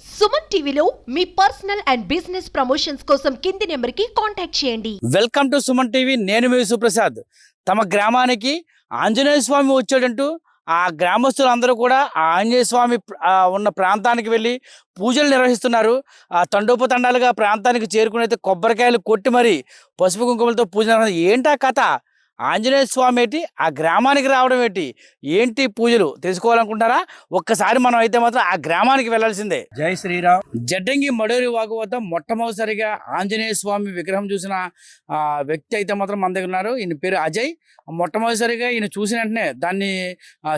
సుమన్ టీవీలో మీ personal and business promotions కోసం కింది నెంబర్కి కాంటాక్ట్ చేయండి. Welcome to Suman TV. నేను మీ సుప్రసాద్. తమ గ్రామానికి ఆంజనేయ స్వామి వచ్చాడంటూ ఆ గ్రామస్తులందరూ కూడా ఆ ఆంజనేయ స్వామి ఉన్న ప్రాంతానికి వెళ్ళి పూజలు నిర్వహిస్తున్నారు. ఆ తండోపతండాలుగా ప్రాంతానికి చేరుకునైతే కొబ్బరికాయలు కొట్టి మరి పసుపు కుంకుమలతో పూజ ఏంటి ఆ కథ? ఆంజనేయ స్వామి ఏంటి, ఆ గ్రామానికి రావడం ఏంటి, ఏంటి పూజలు తెలుసుకోవాలనుకుంటారా? ఒక్కసారి మనం అయితే మాత్రం ఆ గ్రామానికి వెళ్ళాల్సిందే. జై శ్రీరామ్. జడ్డంగి మడేరు వాగు వద్ద మొట్టమొదటిసారిగా ఆంజనేయ స్వామి విగ్రహం చూసిన వ్యక్తి అయితే మాత్రం మన దగ్గర ఉన్నారు. ఈయన పేరు అజయ్. మొట్టమొదటిసారిగా ఈయన చూసిన వెంటనే దాన్ని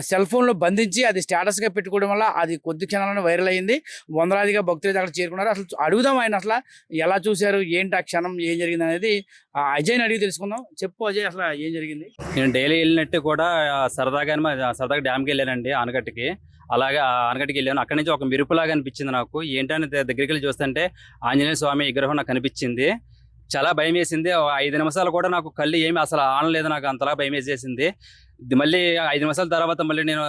సెల్ ఫోన్లో బంధించి అది స్టేటస్గా పెట్టుకోవడం వల్ల అది కొద్ది క్షణాలను వైరల్ అయ్యింది. వందలాదిగా భక్తులు అయితే అక్కడ చేరుకున్నారు. అసలు అడుగుదాం ఆయన అసలు ఎలా చూశారు, ఏంటి ఆ క్షణం, ఏం జరిగింది అనేది అజయ్ని అడిగి తెలుసుకుందాం. చెప్పు అజయ్, అసలు ఏం జరిగింది? నేను డైలీ వెళ్ళినట్టు కూడా సరదాగా డ్యామ్కి వెళ్ళానండి, ఆనకట్టుకి. అలాగే ఆనకట్టుకి వెళ్ళాను. అక్కడి నుంచి ఒక మెరుపులాగా అనిపించింది నాకు. ఏంటని దగ్గరికి వెళ్ళి చూస్తుంటే ఆంజనేయ స్వామి విగ్రహం నాకు కనిపించింది. చాలా భయం వేసింది. 5 నిమిషాలు కూడా నాకు కళ్ళు ఏమి అసలు ఆనలేదు. నాకు అంతలా భయం వేసేసింది. మళ్ళీ 5 నిమిషాల తర్వాత మళ్ళీ నేను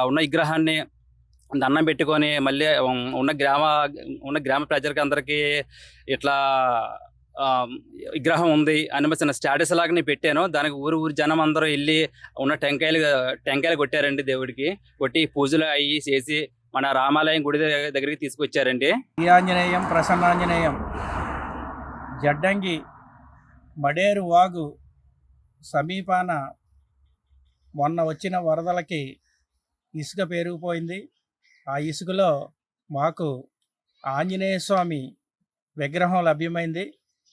ఉన్న విగ్రహాన్ని దండం పెట్టుకొని మళ్ళీ ఉన్న గ్రామ ప్రజలకి అందరికీ ఇట్లా విగ్రహం ఉంది అని చిన్న స్టాటస్ లాగా నేను పెట్టాను. దానికి ఊరు జనం అందరూ వెళ్ళి ఉన్న టెంకాయలు కొట్టారండి. దేవుడికి కొట్టి పూజలు అయ్యి చేసి మన రామాలయం గుడి దగ్గరికి తీసుకొచ్చారండి. ఈ ఆంజనేయం ప్రసన్నాంజనేయం. జడ్డంగి మడేరు వాగు సమీపాన మొన్న వచ్చిన వరదలకి ఇసుక పెరిగిపోయింది. ఆ ఇసుకలో మాకు ఆంజనేయ స్వామి విగ్రహం లభ్యమైంది.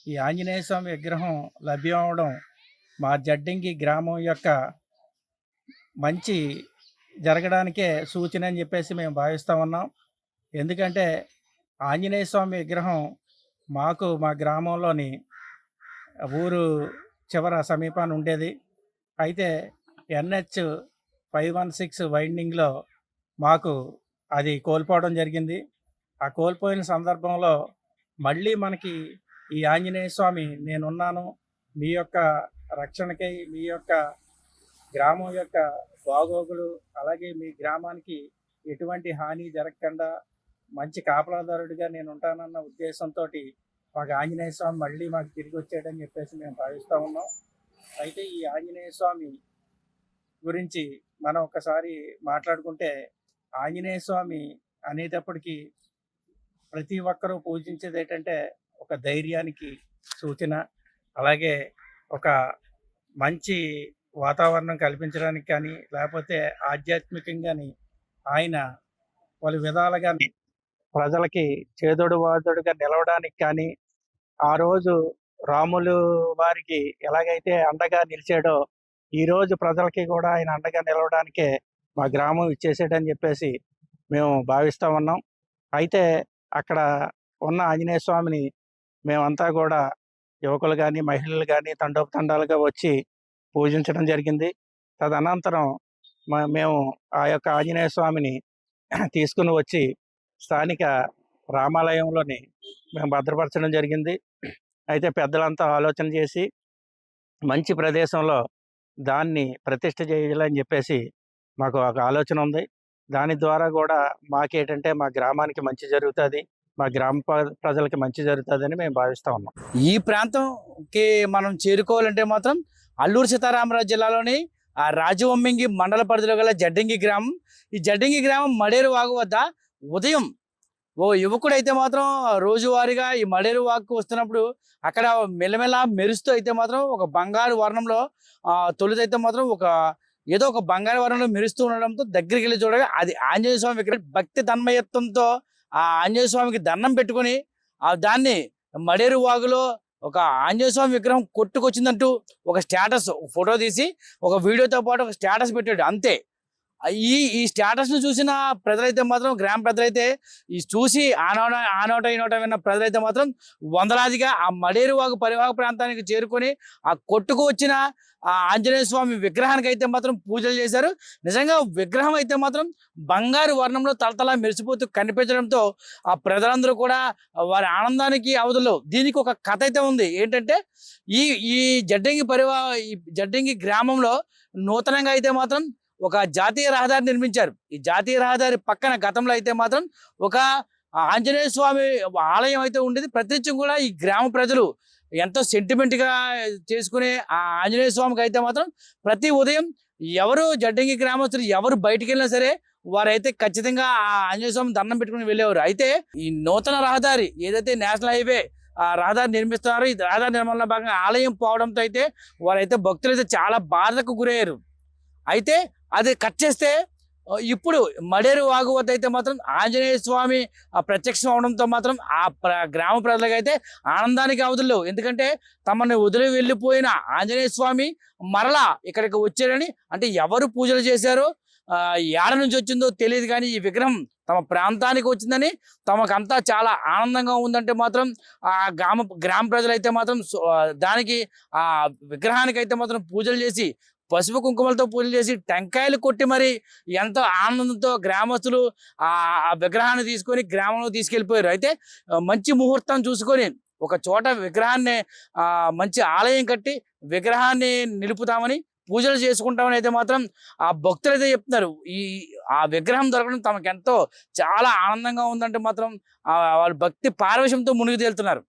ఈ ఆంజనేయ స్వామి విగ్రహం లభ్యం అవడం మా జడ్డంగి గ్రామం యొక్క మంచి జరగడానికే సూచన అని చెప్పేసి మేము భావిస్తూ ఉన్నాం. ఎందుకంటే ఆంజనేయ స్వామి విగ్రహం మాకు మా గ్రామంలోని ఊరు చివర సమీపాన్ని ఉండేది. అయితే NH 516 వైండింగ్లో మాకు అది కోల్పోవడం జరిగింది. ఆ కోల్పోయిన సందర్భంలో మళ్ళీ మనకి ఈ ఆంజనేయ స్వామి నేనున్నాను, మీ యొక్క రక్షణకై, మీ యొక్క గ్రామం యొక్క బాగోగులు, అలాగే మీ గ్రామానికి ఎటువంటి హాని జరగకుండా మంచి కాపలాదారుడిగా నేను ఉంటానన్న ఉద్దేశంతో మాకు ఆంజనేయ స్వామి మళ్ళీ మాకు తిరిగి వచ్చాడని చెప్పేసి మేము భావిస్తూ ఉన్నాం. అయితే ఈ ఆంజనేయ స్వామి గురించి మనం ఒకసారి మాట్లాడుకుంటే, ఆంజనేయ స్వామి అనేటప్పటికీ ప్రతి ఒక్కరూ పూజించేది ఏంటంటే ఒక ధైర్యానికి సూచన, అలాగే ఒక మంచి వాతావరణం కల్పించడానికి కానీ, లేకపోతే ఆధ్యాత్మికంగాని ఆయన పలు విధాలుగా ప్రజలకి చేదోడు వాదోడుగా నిలవడానికి కానీ, ఆ రోజు రాములు వారికి ఎలాగైతే అండగా నిలిచాడో ఈరోజు ప్రజలకి కూడా ఆయన అండగా నిలవడానికే మా గ్రామం ఇచ్చేసాడని చెప్పేసి మేము భావిస్తూ ఉన్నాం. అయితే అక్కడ ఉన్న ఆంజనేయ స్వామిని మేమంతా కూడా యువకులు కానీ, మహిళలు కానీ తండోపతండాలుగా వచ్చి పూజించడం జరిగింది. తదనంతరం మేము ఆ యొక్క ఆంజనేయ స్వామిని తీసుకుని వచ్చి స్థానిక రామాలయంలోని మేము భద్రపరచడం జరిగింది. అయితే పెద్దలంతా ఆలోచన చేసి మంచి ప్రదేశంలో దాన్ని ప్రతిష్ఠ చేయాలని చెప్పేసి మాకు ఒక ఆలోచన ఉంది. దాని ద్వారా కూడా మాకేంటంటే మా గ్రామానికి మంచి జరుగుతుంది, మా గ్రామ ప్రజలకి మంచి జరుగుతుందని మేము భావిస్తూ ఉన్నాం. ఈ ప్రాంతంకి మనం చేరుకోవాలంటే మాత్రం అల్లూరు సీతారామరాజు జిల్లాలోని ఆ రాజవొమ్మింగి మండల పరిధిలో గల జడ్డంగి గ్రామం. ఈ జడ్డంగి గ్రామం మడేరు వాగు వద్ద ఉదయం ఓ యువకుడు అయితే మాత్రం రోజువారీగా ఈ మడేరు వాగుకు వస్తున్నప్పుడు అక్కడ మెల్లమెల్ల మెరుస్తూ అయితే మాత్రం ఒక బంగారు వర్ణంలో తొలుతైతే మాత్రం ఏదో ఒక బంగారు వర్ణంలో మెరుస్తూ ఉండడంతో దగ్గరికి వెళ్ళి చూడగా అది ఆంజనేయ స్వామి విగ్రహం. భక్తి తన్మయత్వంతో ఆ ఆంజనేయ స్వామికి దండం పెట్టుకొని దాన్ని మడేరు వాగులో ఒక ఆంజనేయ స్వామి విగ్రహం కొట్టుకొచ్చిందంటూ ఒక స్టేటస్ ఫోటో తీసి ఒక వీడియోతో పాటు ఒక స్టేటస్ పెట్టాడు. అంతే. ఈ స్టేటస్ ను చూసిన ప్రజలైతే మాత్రం, గ్రామ ప్రజలైతే ఈ చూసి ఆ నోట ఈ నోట విన్న ప్రజలైతే మాత్రం వందలాదిగా ఆ మడేరు వాగు పరివాహక ప్రాంతానికి చేరుకొని ఆ కొట్టుకు వచ్చిన ఆ ఆంజనేయ స్వామి విగ్రహానికి అయితే మాత్రం పూజలు చేశారు. నిజంగా విగ్రహం అయితే మాత్రం బంగారు వర్ణంలో తలతలా మెరిసిపోతూ కనిపించడంతో ఆ ప్రజలందరూ కూడా వారి ఆనందానికి అవధులు. దీనికి ఒక కథ అయితే ఉంది. ఏంటంటే ఈ జడ్డంగి గ్రామంలో నూతనంగా అయితే మాత్రం ఒక జాతీయ రహదారి నిర్మించారు. ఈ జాతీయ రహదారి పక్కన గతంలో అయితే మాత్రం ఒక ఆ ఆంజనేయ స్వామి ఆలయం అయితే ఉండేది. ప్రతినిత్యం కూడా ఈ గ్రామ ప్రజలు ఎంతో సెంటిమెంట్గా చేసుకునే ఆ ఆంజనేయ స్వామికి అయితే మాత్రం ప్రతి ఉదయం ఎవరు జడ్డంగి గ్రామస్తులు ఎవరు బయటికి వెళ్ళినా సరే వారైతే ఖచ్చితంగా ఆ ఆంజనేయ స్వామి దండం పెట్టుకుని వెళ్ళేవారు. అయితే ఈ నూతన రహదారి ఏదైతే నేషనల్ హైవే ఆ రహదారి నిర్మిస్తున్నారో ఈ రహదారి నిర్మాణంలో భాగంగా ఆలయం పోవడంతో అయితే వారైతే భక్తులు అయితే చాలా బాధకు గురయ్యారు. అయితే అది కట్ చేస్తే ఇప్పుడు మడేరు వాగు వద్ద అయితే మాత్రం ఆంజనేయ స్వామి ప్రత్యక్షం అవడంతో మాత్రం ఆ గ్రామ ప్రజలకైతే ఆనందానికి అవధులు లేవు. ఎందుకంటే తమని వదిలి వెళ్ళిపోయిన ఆంజనేయ స్వామి మరలా ఇక్కడికి వచ్చారని, అంటే ఎవరు పూజలు చేశారో ఏడ నుంచి వచ్చిందో తెలియదు, కానీ ఈ విగ్రహం తమ ప్రాంతానికి వచ్చిందని తమకంతా చాలా ఆనందంగా ఉందంటే మాత్రం ఆ గ్రామ ప్రజలైతే మాత్రం దానికి ఆ విగ్రహానికి అయితే మాత్రం పూజలు చేసి పసుపు కుంకుమలతో పూజలు చేసి టెంకాయలు కొట్టి మరి ఎంతో ఆనందంతో గ్రామస్తులు ఆ విగ్రహాన్ని తీసుకొని గ్రామంలో తీసుకెళ్ళిపోయారు. అయితే మంచి ముహూర్తం చూసుకొని ఒక చోట విగ్రహాన్ని మంచి ఆలయం కట్టి విగ్రహాన్ని నిలుపుతామని పూజలు చేసుకుంటామని అయితే మాత్రం ఆ భక్తులు అయితే చెప్తున్నారు. ఆ విగ్రహం దొరకడం తమకు ఎంతో చాలా ఆనందంగా ఉందంటే మాత్రం వాళ్ళు భక్తి పారవశ్యంతో మునిగి తేలుతున్నారు.